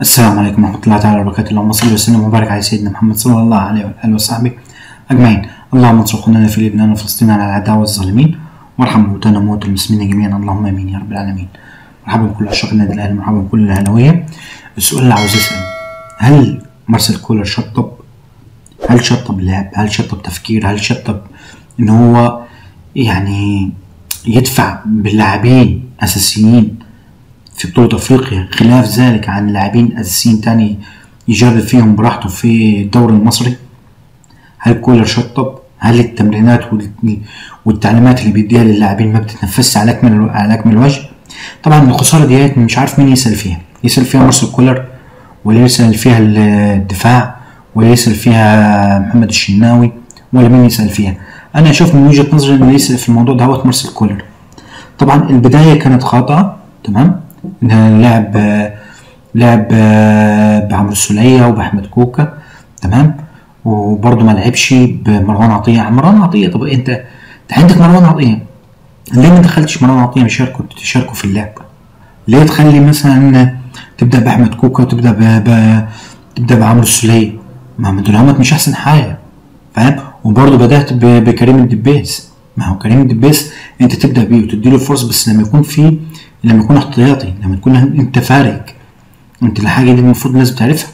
السلام عليكم ورحمة الله تعالى وبركاته. اللهم صل وسلم وبارك على سيدنا محمد صلى الله عليه وآله وصحبه أجمعين. اللهم انصر أخواننا في لبنان وفلسطين على الأعداء والظالمين، وارحم موتانا وموتى المسلمين جميعا، اللهم آمين يا رب العالمين. مرحبا بكل عشاق النادي الأهلي، مرحبا بكل الأهلاوية. السؤال اللي عاوز أسأله، هل مارسيل كولر شطب؟ هل شطب لعب؟ هل شطب تفكير؟ هل شطب إن هو يعني يدفع باللاعبين أساسيين في بطولة أفريقيا، خلاف ذلك عن لاعبين أساسيين تاني يجرب فيهم براحته في الدوري المصري؟ هل كولر شطب؟ هل التمرينات والتعليمات اللي بيديها للاعبين ما بتتنفذش على أكمل وجه؟ طبعا الخسارة ديت مش عارف مين يسأل فيها مارسيل كولر، ولا يسأل فيها الدفاع، ولا يسأل فيها محمد الشناوي، ولا مين يسأل فيها؟ أنا أشوف من وجهة نظري إنه يسأل في الموضوع ده هو مارسيل كولر. طبعا البداية كانت خاطئة، تمام، إنها لعب بعمرو السولية وبأحمد كوكا، تمام، وبرضه ما لعبش بمروان عطية. طب انت عندك مروان عطية، ليه ما دخلتش مروان عطية تشاركوا في اللعب؟ ليه تخلي مثلا تبدأ بأحمد كوكا وتبدأ بعمرو السولية؟ ما دول مش أحسن حاجة، فاهم؟ وبرضه بدأت بكريم الدبيس. ما هو كريم الدبيس انت تبدأ بيه وتديله فرصة، بس لما يكون احتياطي، لما تكون انت فارق. انت الحاجة دي المفروض لازم تعرفها.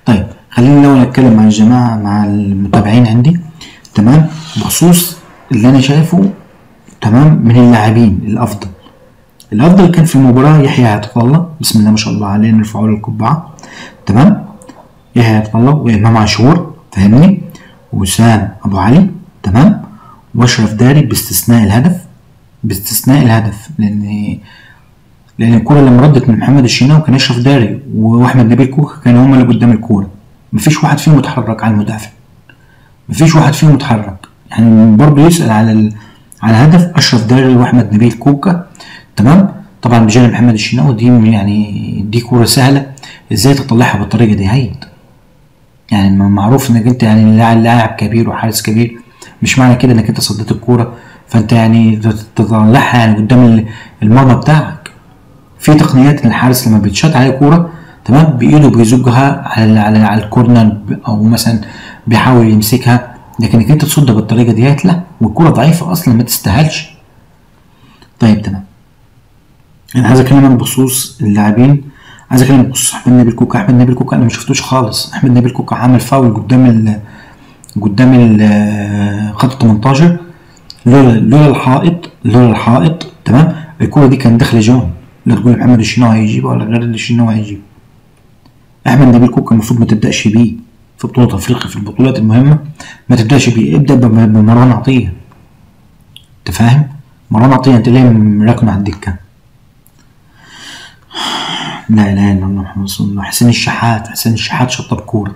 طيب خليني لو نتكلم مع الجماعة، مع المتابعين عندي، تمام، بخصوص اللي انا شايفه، تمام، من اللاعبين الافضل كان في المباراة يحيى عطية الله، بسم الله ما شاء الله عليه، نرفعه له القبعة، تمام. يحيى عطية الله وامام عاشور، فاهمني، ووسام ابو علي، تمام، واشرف داري باستثناء الهدف، لان الكرة اللي ردت من محمد الشناوي كان اشرف داري واحمد نبيل كوكا كانوا هما اللي قدام الكورة، مفيش واحد فيهم اتحرك على المدافع، يعني برضه يسأل على هدف اشرف داري واحمد نبيل كوكا، تمام. طبعا بجانب محمد الشناوي دي كورة سهلة، ازاي تطلعها بالطريقة دي؟ هيد يعني معروف انك انت يعني لاعب كبير وحارس كبير، مش معنى كده انك انت صديت الكورة فانت يعني تطلعها يعني قدام المرمى بتاعك. في تقنيات ان الحارس لما بيتشاط عليه كورة، تمام، بايده بيزجها على الكورنر، او مثلا بيحاول يمسكها، لكن انك انت تصدها بالطريقة ديت لا، والكورة ضعيفة اصلا ما تستاهلش. طيب تمام، انا عايز اكلمك بخصوص اللاعبين، عايز اكلمك بخصوص احمد نبيل كوكا. انا ما شفتوش خالص. احمد نبيل كوكا عمل فاول قدام خط 18، لولا الحائط، تمام، الكورة دي كانت داخله جون. لا تقول محمد الشناوي هيجيبها ولا غير الشناوي هيجيبها. احمد نبيل كوكا المفروض ما تبداش بيه في بطولة افريقيا، في البطولات المهمة ما تبداش بيه، ابدا بمروان عطية. انت فاهم؟ مروان عطية انت ليه راكنه على الدكة؟ لا اله الا الله محمد رسول الله. حسين الشحات شطب كورة.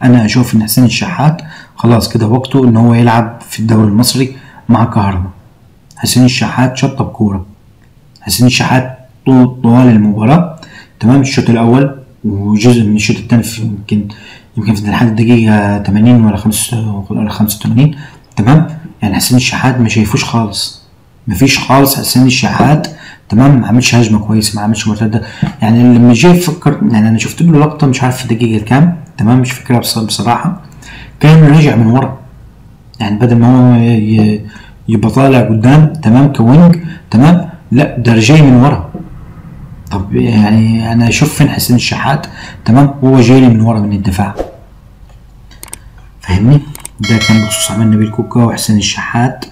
انا اشوف ان حسين الشحات خلاص كده وقته ان هو يلعب في الدوري المصري مع كهرباء. حسين الشحات شطب كورة. حسين الشحات طوال المباراة، تمام، الشوط الاول وجزء من الشوط الثاني، يمكن في لحد الدقيقة 80 ولا 85، تمام. يعني حسين الشحات ما شايفوش خالص، مفيش خالص حسين الشحات، تمام، ما عملش هجمة كويسة، ما عملش مرتدة. يعني لما جاي يفكر، يعني انا شفت له لقطة مش عارف في الدقيقة كام، تمام، مش فاكرها بصراحة، كان راجع من ورا، يعني بدل ما هو يبقى طالع قدام، تمام، كوينج، تمام، لا ده جاي من ورا. طب يعني انا اشوف فين حسين الشحات، تمام، وهو جاي من ورا من الدفاع، فاهمني؟ ده كان بخصوص احمد نبيل كوكا وحسين الشحات،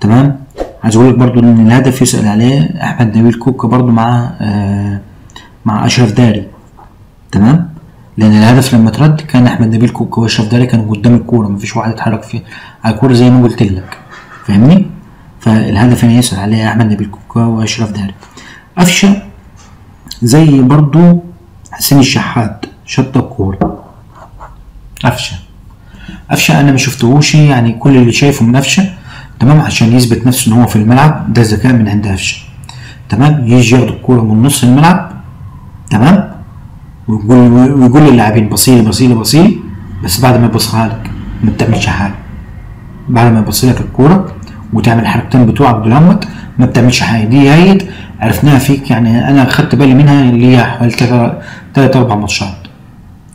تمام. عايز اقول لك برضو ان الهدف يسأل عليه احمد نبيل كوكا برضو مع اشرف داري، تمام، لان الهدف لما ترد كان احمد نبيل كوكا واشرف داري كانوا قدام الكوره، مفيش واحد اتحرك فيه على الكوره زي ما قلت لك، فاهمني؟ فالهدف هنا يسأل عليه احمد نبيل كوكا واشرف داري. قفشه زي برضو حسين الشحات شطب كوره. قفشه انا ما شفتهوش، يعني كل اللي شايفه من قفشه، تمام، عشان يثبت نفسه ان هو في الملعب، ده ذكاء من عند قفشه، تمام، يجي ياخد الكوره من نص الملعب، تمام، ويقول للاعبين بصيلي، بس بعد ما يبصها لك ما بتعملش حاجه. بعد ما يبص لك الكوره وتعمل الحركتين بتوعك دول، ما بتعملش حاجه. دي هيت عرفناها فيك، يعني انا خدت بالي منها اللي هي حوالي 3 4 ماتشات،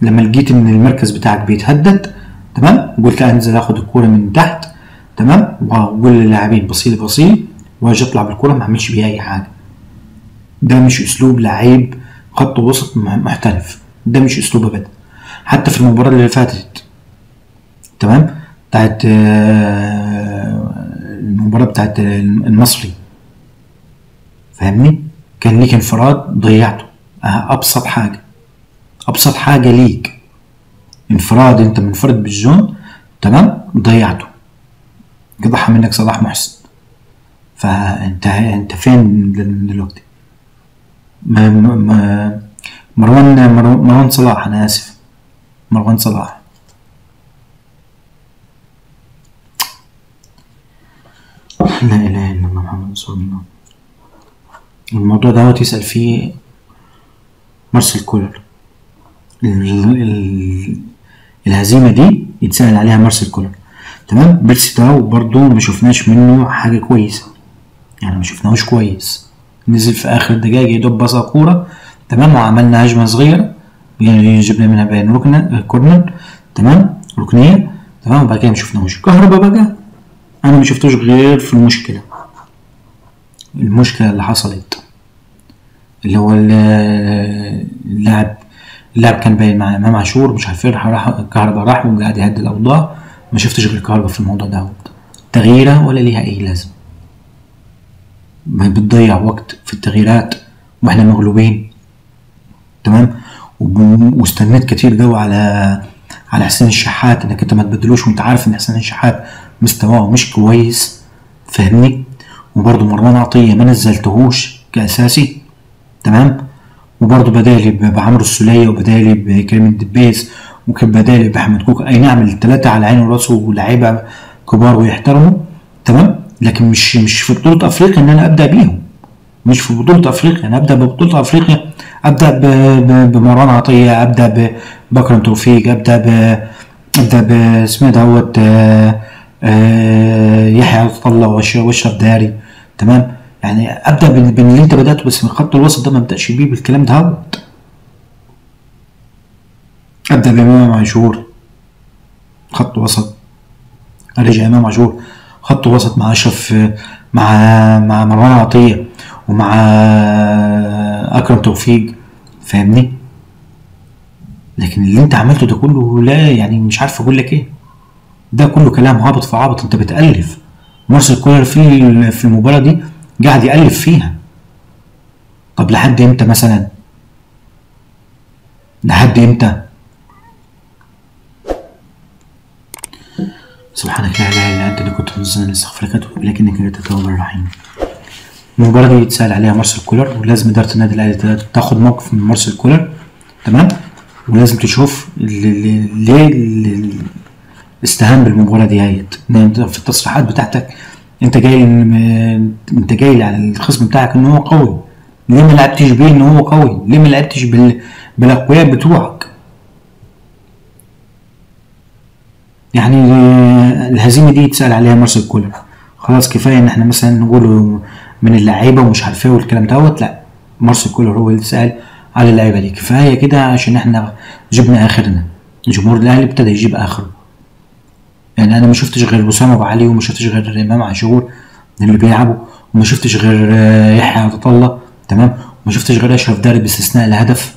لما لقيت ان المركز بتاعك بيتهدد، تمام، قلت انزل اخد الكوره من تحت، تمام، واقول للاعبين بصيلي بصيلي، واجي اطلع بالكوره ما اعملش بيها اي حاجه. ده مش اسلوب لعيب خط وسط محترف، ده مش اسلوب ابدا. حتى في المباراه اللي فاتت، تمام، بتاعت المباراه بتاعت المصري، فاهمني، كان ليك انفراد ضيعته. ابسط حاجه ليك انفراد، انت منفرد بالجون، تمام، ضيعته، قضحها منك صلاح محسن. فانت فين دلوقتي؟ مروان صلاح، انا اسف، مروان صلاح. لا اله الا الله محمد رسول الله. الموضوع ده يسأل فيه مارسيل كولر. الهزيمة دي يتسأل عليها مارسيل كولر، تمام. بيرسي تاو برضو ما شفناش منه حاجة كويسة، يعني ما شفناهوش كويس. نزل في اخر دقايق يدوب بصا كورة، تمام، وعملنا هجمة صغيرة جبنا منها بين كورنر، تمام، ركنية، تمام، وبعد كده ما شفناهوش. كهربا بقى انا ما شفتوش غير في المشكلة اللي حصلت، اللي هو اللاعب كان باين مع امام عاشور، مش عارف ايه، راح كهربا راح وقاعد يهدي الاوضاع. ما شفتش غير كهربا في الموضوع ده تغييره ولا ليها اي لازم، بتضيع وقت في التغييرات واحنا مغلوبين، تمام. واستنيت كتير قوي على حسين الشحات، انك انت ما تبدلوش وانت عارف ان حسين الشحات مستواه مش كويس، فاهمني. وبرضه مروان عطية ما نزلتهوش كأساسي، تمام. وبرضه بدالي بعمرو السولية، وبدالي بكريم الدبيس، وكان بدالي بأحمد كوكا. اي نعم الثلاثة على عينه وراسه ولاعيبة كبار ويحترموا، تمام، لكن مش في بطولة افريقيا ان انا ابدأ بيهم، مش في بطولة افريقيا. انا ابدأ ببطولة افريقيا، ابدأ بمروان عطية، ابدأ بأكرم توفيق، ابدأ باسمه دوت يحيى عطا الله واشرف داري، تمام. يعني ابدا باللي انت بداته، بس من خط الوسط ده ما ابداش بيه بالكلام ده. ابدا بامام عاشور خط وسط، ارجع امام عاشور خط وسط مع اشرف، مع مروان عطيه، ومع اكرم توفيق، فاهمني. لكن اللي انت عملته ده كله، لا يعني مش عارف اقول لك ايه، ده كله كلام هابط في عبط. انت بتألف. مارسيل كولر في المباراة دي قاعد يألف فيها. طب لحد امتى مثلا؟ لحد امتى؟ سبحانك لا اله الا انت، كنت منزل استغفرك واتوب اليك انك انت التواب الرحيم. المباراة دي يتسأل عليها مارسيل كولر، ولازم إدارة النادي الأهلي تاخد موقف من مارسيل كولر، تمام. ولازم تشوف ليه استهان بالمباراة دي. في التصريحات بتاعتك انت جاي على الخصم بتاعك ان هو قوي، ليه ما لعبتش بيه ان هو قوي؟ ليه ما لعبتش بالاقوياء بتوعك؟ يعني الهزيمة دي يتسأل عليها مارسيل كولر. خلاص كفاية ان احنا مثلا نقوله من اللعيبة ومش عارف ايه والكلام دوت، لا، مارسيل كولر هو اللي يتسأل على اللعيبة دي. كفاية كده عشان احنا جبنا اخرنا، جمهور الاهلي ابتدى يجيب اخره. يعني انا ما شفتش غير وسام ابو علي، وما شفتش غير امام عاشور اللي بيلعبوا، وما شفتش غير يحيى عطا الله، تمام. وما شفتش غير اشرف داري باستثناء الهدف،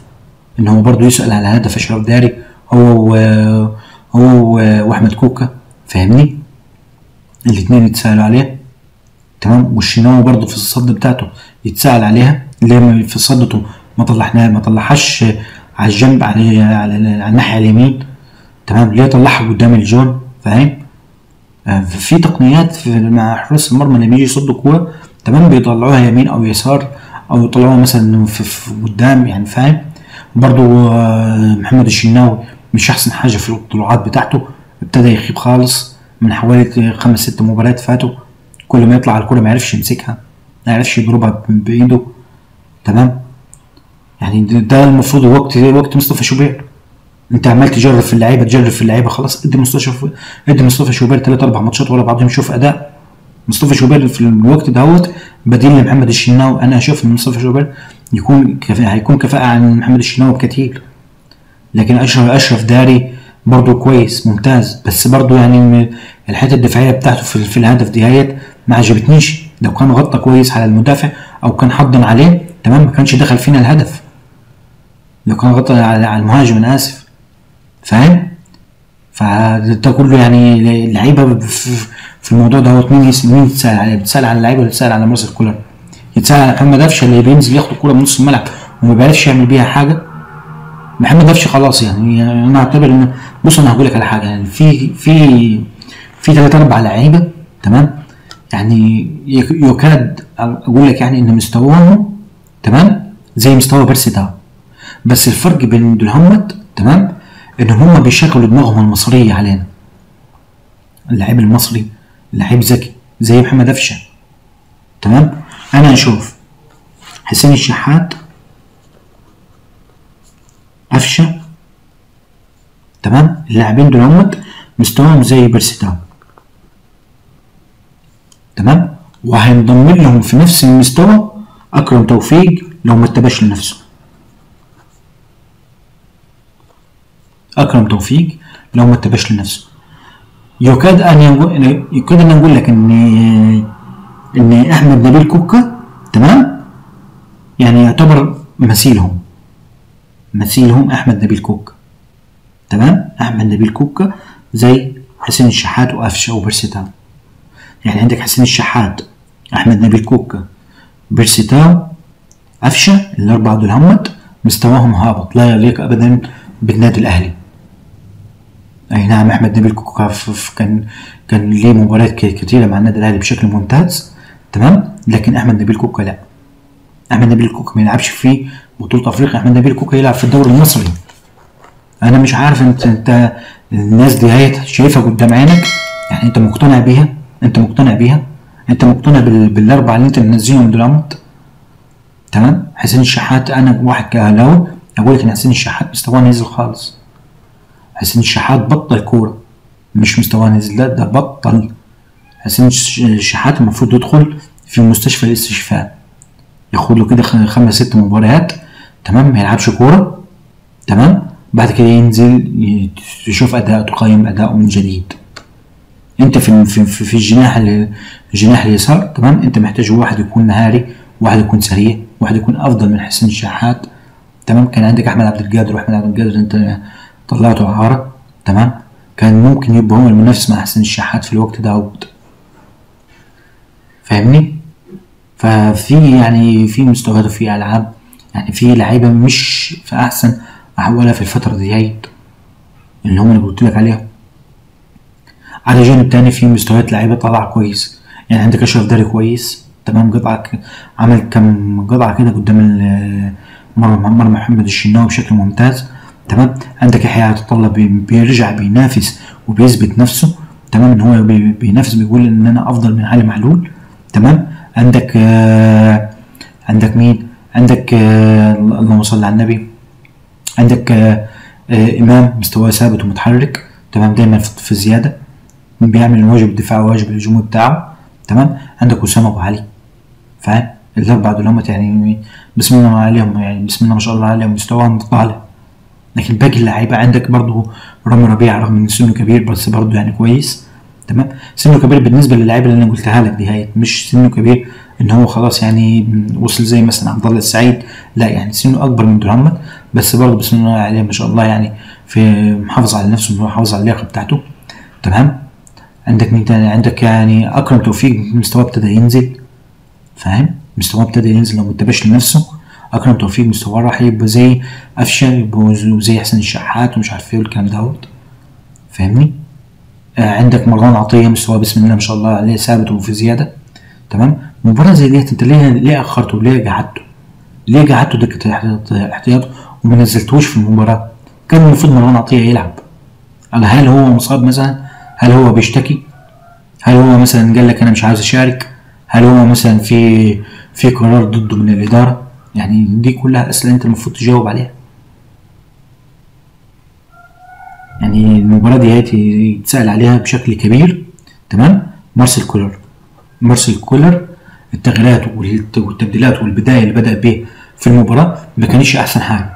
ان هو برضو يسأل على هدف اشرف داري، هو واحمد كوكا، فاهمني. الاثنين يتسألوا عليه، تمام. والشناوي برضو في الصد بتاعته يتسأل عليها، اللي في صدته ما طلعهاش على الجنب، على الناحية اليمين، تمام، ليه طلعها قدام الجون، فاهم. في تقنيات مع حراس المرمى لما يجي يصدوا كوره، تمام، بيطلعوها يمين او يسار، او يطلعوها مثلا في قدام، يعني فاهم. برضو محمد الشناوي مش احسن حاجه في الطلوعات بتاعته، ابتدى يخيب خالص من حوالي 5-6 مباريات فاتوا. كل ما يطلع على الكوره ما يعرفش يمسكها، ما يعرفش يضربها بايده، تمام. يعني ده المفروض وقت مصطفى شوبير. انت عمال تجرب في اللعيبه، خلاص ادي مصطفى شوبير 3-4 ماتشات ورا بعضهم، شوف اداء، مصطفى شوبير في الوقت دوت بديل لمحمد الشناوي. انا اشوف ان مصطفى شوبير هيكون كفاءة عن محمد الشناوي بكتير. لكن اشرف داري برضو كويس ممتاز، بس برضو يعني الحته الدفاعيه بتاعته في الهدف ديت ما عجبتنيش. لو كان غطى كويس على المدافع او كان حضن عليه تمام ما كانش دخل فينا الهدف. لو كان غطى على المهاجم انا اسف، فاهم؟ فده كله يعني اللعيبه في الموضوع دوت. مين يتسال عليه؟ بتسال على اللعيبه ولا بتسال على مارسيل كولر؟ يتسال على محمد قفشه اللي بينزل ياخد الكوره من نص الملعب وما بيعرفش يعمل بيها حاجه. محمد قفشه خلاص يعني انا اعتبر ان، بص انا هقول لك على حاجه، يعني في 3 4 لعيبه تمام، يعني يكاد اقول لك يعني ان مستواهم تمام زي مستوى بيرسي تاو، بس الفرق بين دول تمام ان هم بيشغلوا دماغهم المصريه علينا. اللعيب المصري لعيب ذكي زي محمد قفشه تمام. انا اشوف حسين الشحات قفشه تمام، اللاعبين دول مستواهم زي بيرسي تاو تمام، وهينضم لهم في نفس المستوى اكرم توفيق لو ما اتبعش لنفسه. اكرم توفيق لو ما اتبعش لنفسه يكاد ان اقول لك ان احمد نبيل كوكا تمام يعني يعتبر مثيلهم احمد نبيل كوكا تمام. احمد نبيل كوكا زي حسين الشحات وقفشه وبيرسي تاو. يعني عندك حسين الشحات، احمد نبيل كوكا، بيرسي تاو، قفشه، الاربعه دول مستواهم هابط لا يليق ابدا بالنادي الاهلي. اي نعم احمد نبيل كوكا كان ليه مباريات كتيره مع النادي الاهلي بشكل ممتاز تمام، لكن احمد نبيل كوكا لا. احمد نبيل كوكا ما يلعبش في بطوله افريقيا، احمد نبيل كوكا يلعب في الدوري المصري. انا مش عارف انت الناس دي هي شايفها قدام عينك، يعني انت مقتنع بيها؟ انت مقتنع بالاربعه اللي انت منزلهم دول تمام. حسين الشحات انا واحد كاهلاوي اقول لك ان حسين الشحات مستواه نزل خالص. حسين الشحات بطل كوره، مش مستواه نزل، لا ده بطل. حسين الشحات المفروض يدخل في مستشفى الاستشفاء، ياخد له كده 5 6 مباريات تمام ما يلعبش كوره تمام، بعد كده ينزل يشوف اداء، تقيم اداؤه من جديد. انت في الجناح اليسار تمام، انت محتاج واحد يكون مهاري، واحد يكون سريع، واحد يكون افضل من حسين الشحات تمام. كان عندك احمد عبد القادر، واحمد عبد القادر انت طلعته عارة تمام، كان ممكن يبقى هو المنافس مع حسين الشحات في الوقت ده، فاهمني؟ ففي يعني في مستويات وفي العاب، يعني في لعيبه مش في احسن احوالها في الفتره ديت اللي هم اللي قلت لك عليهم. على جانب تاني في مستويات لعيبه طالعه كويس، يعني عندك اشرف داري كويس تمام، عمل كم قطعه كده قدام مرمى محمد الشناوي بشكل ممتاز تمام. عندك يحيى عطية بيرجع بينافس وبيثبت نفسه تمام، ان هو بينافس بيقول ان انا افضل من علي معلول تمام. عندك مين؟ عندك اللهم صل على النبي، عندك امام مستواه ثابت ومتحرك تمام، دايما في زياده، بيعمل واجب الدفاع وواجب الهجوم بتاعه تمام. عندك اسامه ابو علي، فاهم؟ الاربعه دول يعني بسم الله عليهم، يعني بسم الله ما شاء الله عليهم مستواهم طالع. لكن باقي اللعيبه عندك برضه رامي ربيعه رغم ان سنه كبير بس برضه يعني كويس تمام. سنه كبير بالنسبه للعيبه اللي انا قلتها لك دي، هي مش سنه كبير ان هو خلاص يعني وصل زي مثلا عبد الله السعيد، لا يعني سنه اكبر من دول بس برضه بسم الله عليه ما شاء الله، يعني في محافظ على نفسه ومحافظ على اللياقه بتاعته تمام. عندك مين تاني؟ عندك يعني اكرم توفيق مستواه ابتدى ينزل، فاهم؟ مستواه ابتدى ينزل لو متبعش لنفسه. اكرم توفيق مستواه راح يبقى زي قفشه، يبقى زي حسين الشحات ومش عارف ايه والكلام دوت، فاهمني؟ عندك مروان عطيه مستواه بسم الله ما شاء الله عليه ثابت وفي زياده تمام. مباراه زي ديت انت ليه اخرته؟ ليه قعدته دكه احتياط وما نزلتوش في المباراه؟ كان المفروض مروان عطيه يلعب. هل هو مصاب مثلا؟ هل هو بيشتكي؟ هل هو مثلا قال لك انا مش عاوز اشارك؟ هل هو مثلا في قرار ضده من الاداره؟ يعني دي كلها اسئله انت المفروض تجاوب عليها. يعني المباراه دي يتسال عليها بشكل كبير تمام. مارسيل مارسيل كولر التغييرات والتبديلات والبداية اللي بدأ بيه في المباراة ما كانش أحسن حاجة،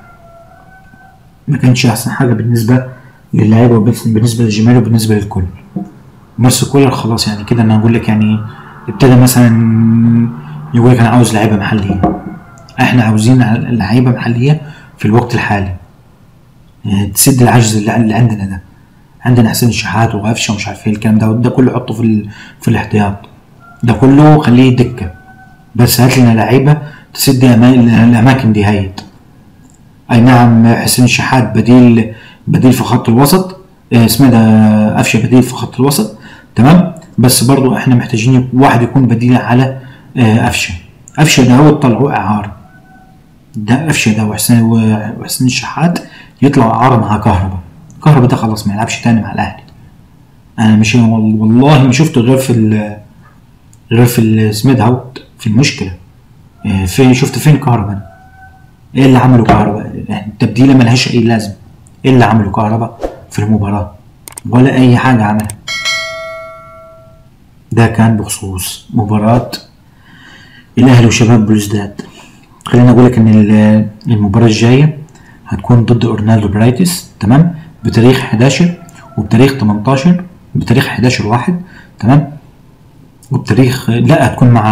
ما كانش أحسن حاجة بالنسبة للاعيبة وبالنسبة للجماهير وبالنسبة للكل. مارسيل كولر خلاص يعني كده، أنا أقول لك يعني ابتدى مثلا يقول لك أنا عاوز لعيبة محلية. إحنا عاوزين لعيبة محلية في الوقت الحالي تسد العجز اللي عندنا ده. عندنا حسين الشحات وقفشه ومش عارف ايه الكلام ده كله حطه في الاحتياط، ده كله خليه دكه، بس هات لنا لعيبه تسد الاماكن دي. هيت اي نعم حسين الشحات بديل في خط الوسط، اسمه ده قفشه بديل في خط الوسط تمام، بس برضو احنا محتاجين واحد يكون بديل على قفشه ده هو طلعوه اعاره، ده قفشه ده وحسين الشحات يطلع اعاره مع كهربا ده خلاص ما يلعبش تاني مع الاهلي. انا مش والله ما شفته غير في اسمه ده في المشكله. شفت فين كهربا؟ ايه اللي عمله كهربا؟ التبديله ملهاش اي لازمه. ايه اللي عمله كهربا في المباراه؟ ولا اي حاجه عملها. ده كان بخصوص مباراه الاهلي وشباب بلوزداد. خليني اقول لك ان المباراه الجايه هتكون ضد اورنالدو برايتس تمام، بتاريخ 11 وبتاريخ 18 بتاريخ 11/1 تمام، وبتاريخ لا هتكون مع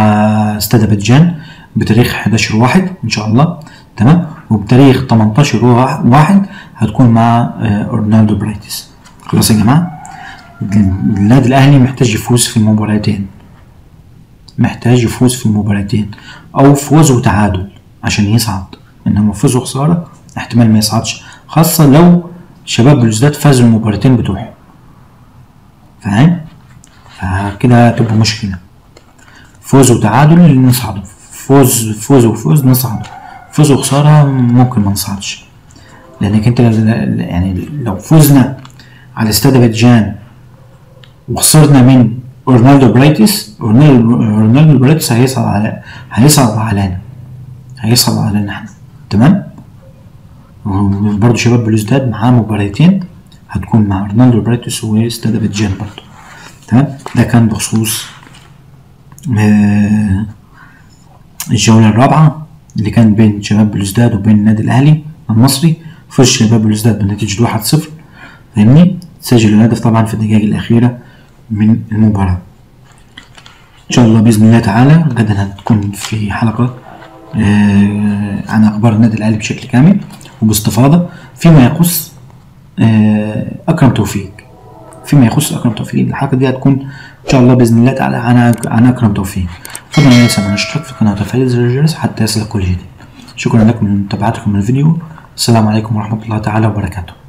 استاد ابيجان بتاريخ 11/1 ان شاء الله تمام، وبتاريخ 18/1 هتكون مع اورنالدو برايتس. خلاص يا جماعه، النادي الاهلي محتاج يفوز في المباراتين، محتاج يفوز في المباراتين او فوز وتعادل عشان يصعد، انما فوز وخساره احتمال ما يصعدش، خاصه لو شباب بلوزداد فازوا المباراتين بتوعهم، فاهم؟ فكده هتبقى مشكله. فوز وتعادل نصعدوا، فوز نصعدوا، فوز وخساره ممكن ما نصعدش، لانك انت يعني لو فزنا على استاد ابيجان وخسرنا من اورنالدو برايتس هيصعد علينا احنا تمام. برضو شباب بلوزداد معاه مباراتين هتكون مع اورنالدو برايتس واستاد ابيجان برضو تمام. ده كان بخصوص الجولة الرابعة اللي كان بين شباب بلوزداد وبين النادي الاهلي المصري. فوز شباب بلوزداد بنتيجة 1-0 فاهمني، سجل الهدف طبعا في الدقائق الأخيرة من المباراة. إن شاء الله بإذن الله تعالى غدا هتكون في حلقة عن أخبار النادي الأهلي بشكل كامل وباستفاضة فيما يخص أكرم توفيق. الحلقة دي هتكون إن شاء الله بإذن الله تعالى عن أكرم توفيق. فضلا لا ينسى أن اشترك في القناة وتفعيل زر الجرس حتى يصلك كل جديد. شكرا لكم لمتابعتكم من الفيديو. السلام عليكم ورحمة الله تعالى وبركاته.